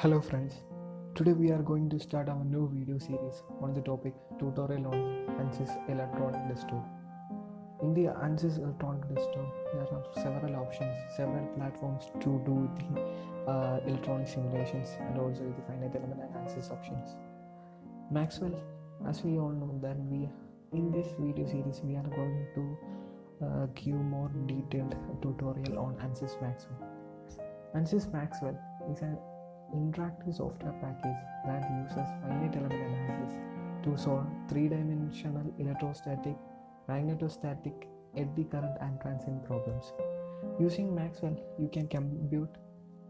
Hello friends, today we are going to start our new video series on the topic tutorial on ANSYS electronic desktop. In the ANSYS electronic desktop, there are several options, several platforms to do the electronic simulations and also the finite element and ANSYS options. Maxwell, as we all know that in this video series we are going to give more detailed tutorial on ANSYS Maxwell. ANSYS Maxwell is an interactive software package that uses finite element analysis to solve three-dimensional electrostatic, magnetostatic, eddy current and transient problems. Using Maxwell, you can compute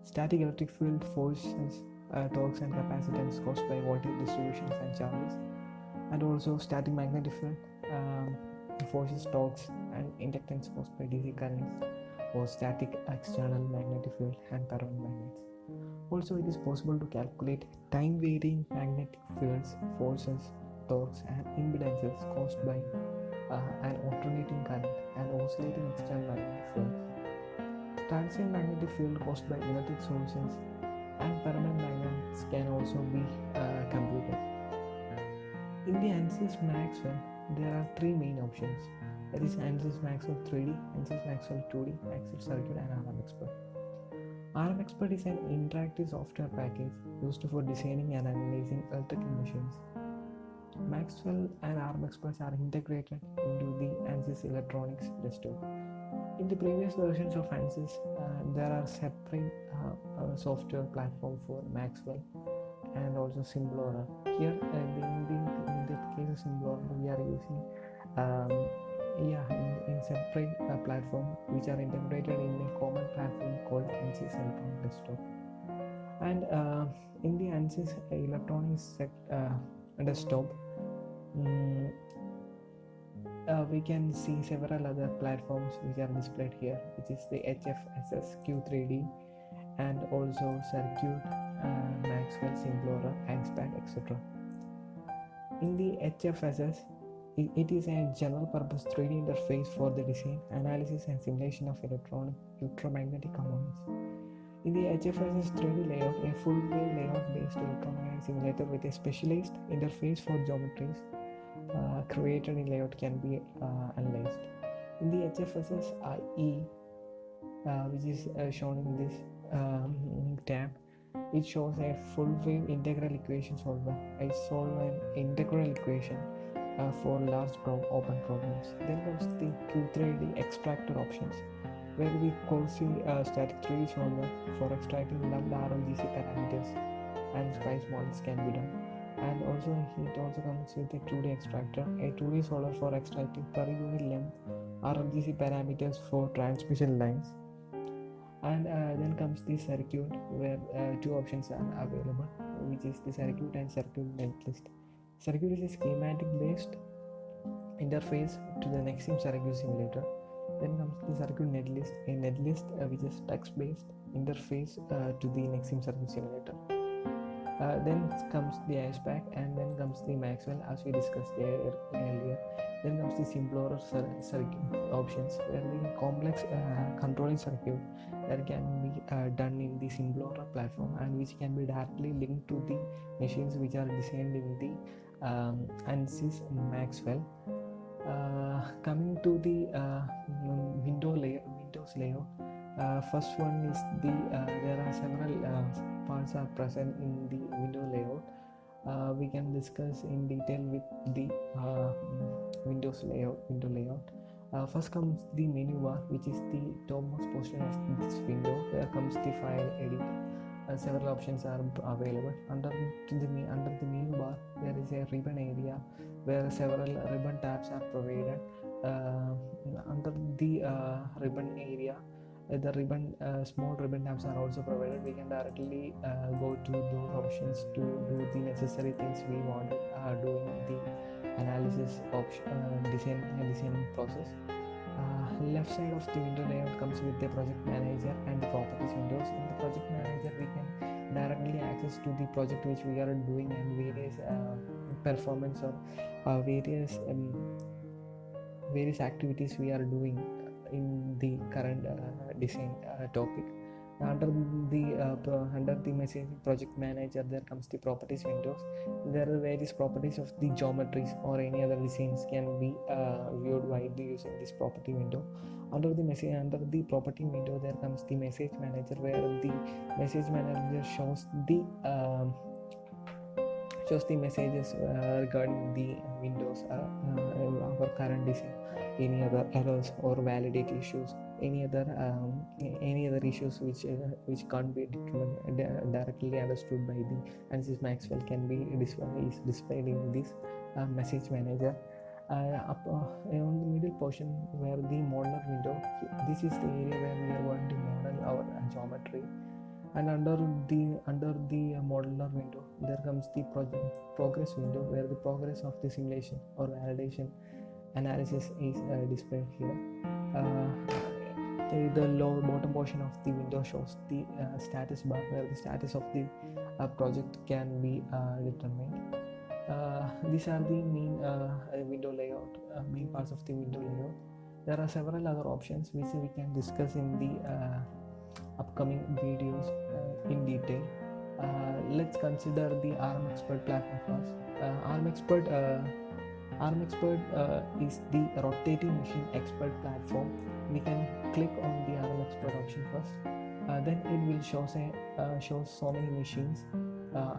static electric field forces, torques and capacitance caused by voltage distributions and charges, and also static magnetic field forces, torques and inductance caused by DC currents or static external magnetic field and ferromagnets. Also, it is possible to calculate time-varying magnetic fields, forces, torques, and impedances caused by an alternating current and oscillating external magnetic fields. Transient magnetic field caused by electric sources and permanent magnets can also be computed. In the ANSYS Maxwell, there are three main options. That is ANSYS Maxwell 3D, ANSYS Maxwell 2D, Maxwell Circuit, and RMExpert. RMExpert is an interactive software package used for designing and analyzing electrical machines. Maxwell and RMExpert are integrated into the ANSYS electronics desktop. In the previous versions of ANSYS, there are separate software platform for Maxwell and also Simplora. Here, in the case of Simplora, we are using in separate platform which are integrated in a common platform called ANSYS Electronic Desktop. And in the ANSYS Electronics Desktop, we can see several other platforms which are displayed here, which is the HFSS, Q3D, and also Circuit, Maxwell, Simplora, ANSPAC, etc. In the HFSS, it is a general purpose 3D interface for the design, analysis and simulation of electromagnetic components. In the HFSS 3D layout, a full wave layout based electromagnetic simulator with a specialized interface for geometries created in layout can be analyzed. In the HFSS IE, which is shown in this tab, it shows a full wave integral equation solver. I solve an integral equation for large open problems. Then comes the Q3D extractor options, where the quasi-static 3D solver for extracting loved RLGC parameters and spice models can be done. And also it also comes with a 2D extractor, a 2D solver for extracting per unit length RLGC parameters for transmission lines. And then comes the circuit, where two options are available, which is the circuit and circuit netlist. Circuit is a schematic based interface to the Nexim circuit simulator. Then comes the circuit netlist, a netlist which is text based interface to the Nexim circuit simulator. Then comes the ANSPAC, and then comes the Maxwell, as we discussed earlier. Then comes the Simplora circuit options, where the complex controlling circuit that can be done in the Simplora platform and which can be directly linked to the machines which are designed in the ANSYS Maxwell. Coming to the Windows layout, first one is there are several parts are present in the window layout. We can discuss in detail with the window layout. First comes the menu bar, which is the topmost portion of this window. There comes the file edit. Several options are available. Under the menu bar, there is a ribbon area where several ribbon tabs are provided. Under the ribbon area, the small ribbon tabs are also provided. We can directly go to those options to do the necessary things we want doing the analysis design process. Left side of the window layout comes with the project manager and the properties windows. In the project manager, we can directly access to the project which we are doing and various performance or various activities we are doing in the current design topic. Under the message project manager, there comes the properties windows. There are various properties of the geometries or any other designs can be viewed widely using this property window. Under the property window, there comes the message manager, where the message manager shows the messages regarding the windows, our current design, any other errors or validate issues, any other issues which can't be directly understood by the ANSYS Maxwell can be displayed in this message manager. On the middle portion, where the modeler window, this is the area where we are going to model our geometry. And under the modeler window, there comes the progress window, where the progress of the simulation or validation analysis is displayed here. The lower bottom portion of the window shows the status bar, where the status of the project can be determined. These are the main window layout, main parts of the window layout. There are several other options which we can discuss in the upcoming videos in detail. Let's consider the ARM Expert platform first. ARM Expert is the rotating machine expert platform. We can click on the ARM Expert option first. Then it will show so many machines,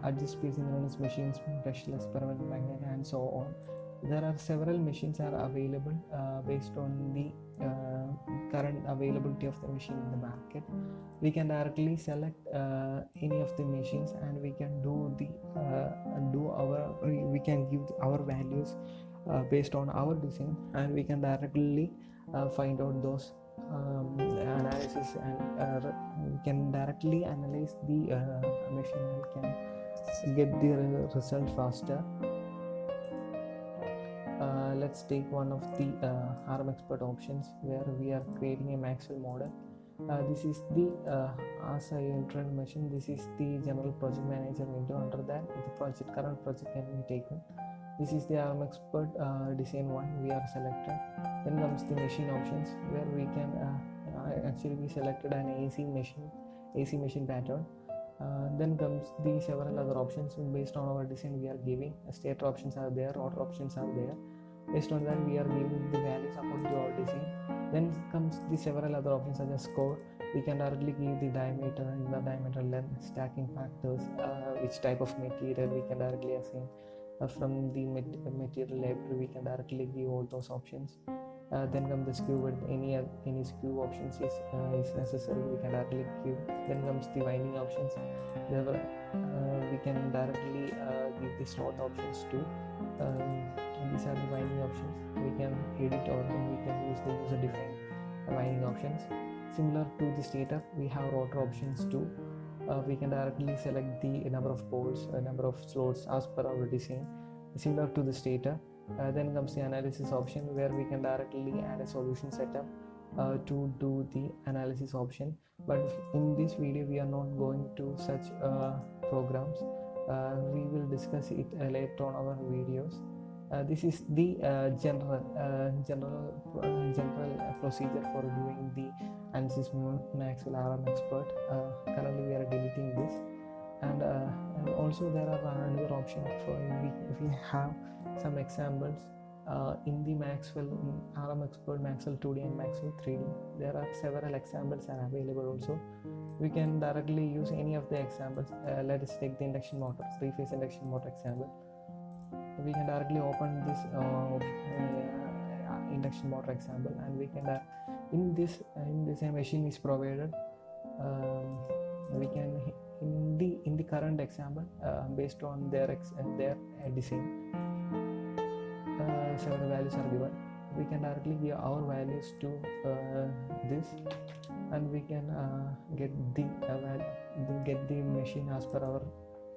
adjust speed synchronous machines, brushless, permanent magnet, and so on. There are several machines are available based on the current availability of the machine in the market. We can directly select any of the machines, and we can we can give our values based on our design, and we can directly find out those analysis, and we can directly analyze the machine and can get the result faster. Let's take one of the ARM Expert options, where we are creating a Maxwell model. This is the as I mentioned, this is the general project manager window. Under that, the current project can be taken. This is the ARM Expert design one we are selected. Then comes the machine options, where we can we selected an AC machine pattern. Then comes the several other options based on our design we are giving. Stator options are there, order options are there. Based on that, we are giving the values according to our design. Then comes the several other options such as score. We can directly give the diameter, inner diameter, length, stacking factors, which type of material we can directly assign. From the material library, we can directly give all those options. Then comes the skew width. Any skew options is necessary, we can directly give. Then comes the winding options. We can directly give the slot options too. These are the winding options. We can edit, or we can use the user defined winding options. Similar to the stator, we have rotor options too. We can directly select the number of poles, number of slots as per our design, similar to the stator. Then comes the analysis option, where we can directly add a solution setup to do the analysis option. But in this video, we are not going to such programs. We will discuss it later on our videos. This is the general procedure for doing the ANSYS Maxwell ARM Expert. Currently, we are deleting this, and also there are another option for if we have some examples in the Maxwell ARM Expert, Maxwell 2D and Maxwell 3D. There are several examples are available also. We can directly use any of the examples. Let us take the induction motor, 3-phase induction motor example. We can directly open this induction motor example, and we can in this machine is provided. We can in the current example, based on their design, several values are given. We can directly give our values to this, and we can get the machine as per our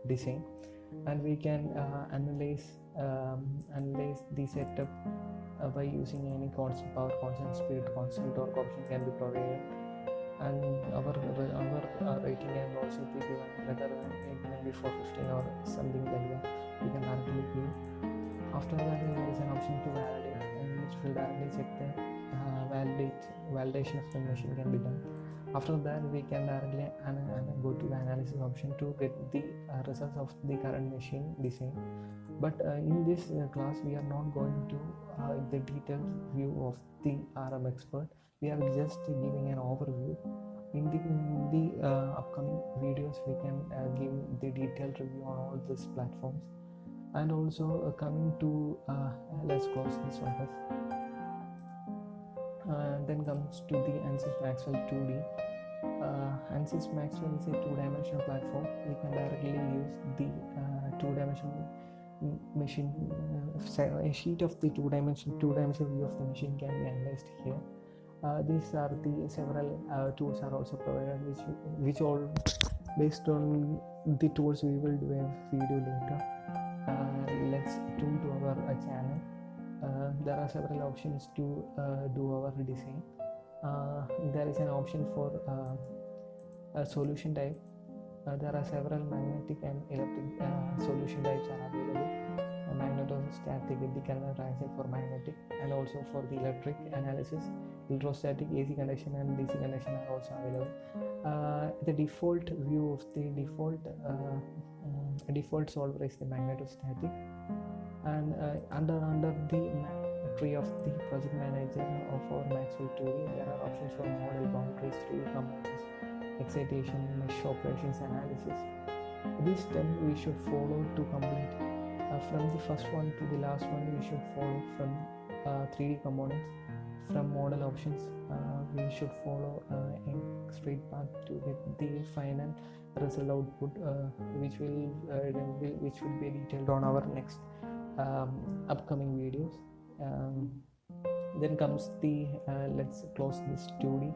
design, and we can analyze the setup by using any constant power, constant speed, constant torque option can be provided, and our rating can also be given, whether it can be 415 or something like that. We can directly give. After that, there is an option to validate, which will directly check the validation of the machine can be done. After that, we can directly go to the analysis option to get the results of the current machine design. But in this class, we are not going to the detailed view of the RM expert. We are just giving an overview. In the upcoming videos, we can give the detailed review on all these platforms. And also coming to let's close this one first. Then comes to the ANSYS Maxwell 2D. ANSYS Maxwell is a two-dimensional platform. We can directly use the two-dimensional machine. A sheet of the two-dimensional view of the machine can be analyzed here. These are the several tools are also provided, which all based on the tools we will do a video later. Let's tune to our channel. There are several options to do our design. There is an option for a solution type. There are several magnetic and electric solution types are available. Magnetostatic, Dickson transit for magnetic, and also for the electric analysis, electrostatic, AC conduction and DC conduction are also available. The default view of the default solver is the magnetostatic, and under the tree of the project manager of our Maxwell 2D, there are options for model, boundaries, 3D components, excitation, mesh operations analysis. This step we should follow to complete. From the first one to the last one, we should follow from 3D components. From model options, we should follow a straight path to get the final result output, which will be detailed on our next upcoming videos. Then comes the let's close this 2D.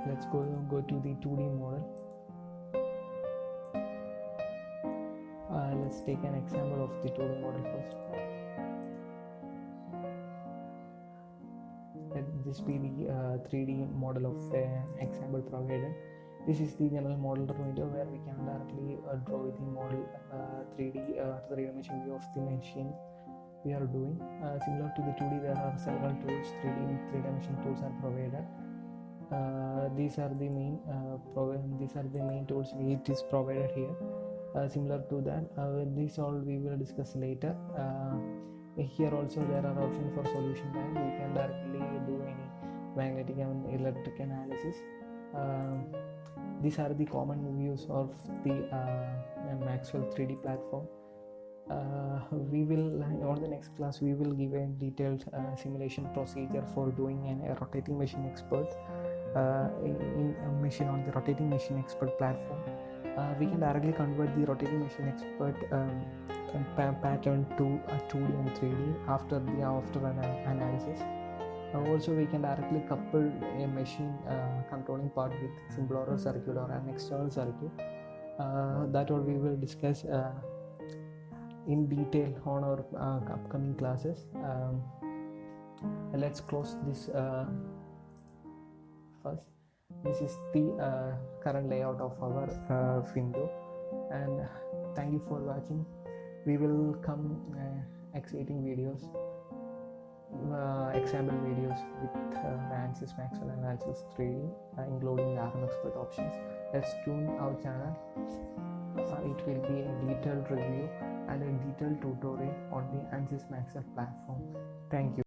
Let's go to the 2D model. Let's take an example of the 2D model first. Let this be the 3D model of example provided. This is the general model window where we can directly draw the model 3D three-dimensional view of the machine we are doing. Similar to the 2D, there are several tools. 3D three-dimensional tools are provided. These are the main tools which is provided here. Similar to that, these all we will discuss later. Here also there are options for solution type. We can directly do any magnetic and electric analysis. These are the common views of the Maxwell 3D platform. We will on the next class we will give a detailed simulation procedure for doing a rotating machine expert in a machine on the rotating machine expert platform. We can directly convert the rotating machine expert pattern to a 2D and 3D after an analysis. Also, we can directly couple a machine controlling part with SimBlower circuit or an external circuit. That all we will discuss in detail on our upcoming classes. Let's close this first. This is the current layout of our window, and thank you for watching. We will come exciting videos, example videos with ANSYS Maxwell and ANSYS 3D, including the RM expert options. Let's tune our channel. It will be a detailed review and a detailed tutorial on the ANSYS Maxwell platform. Thank you.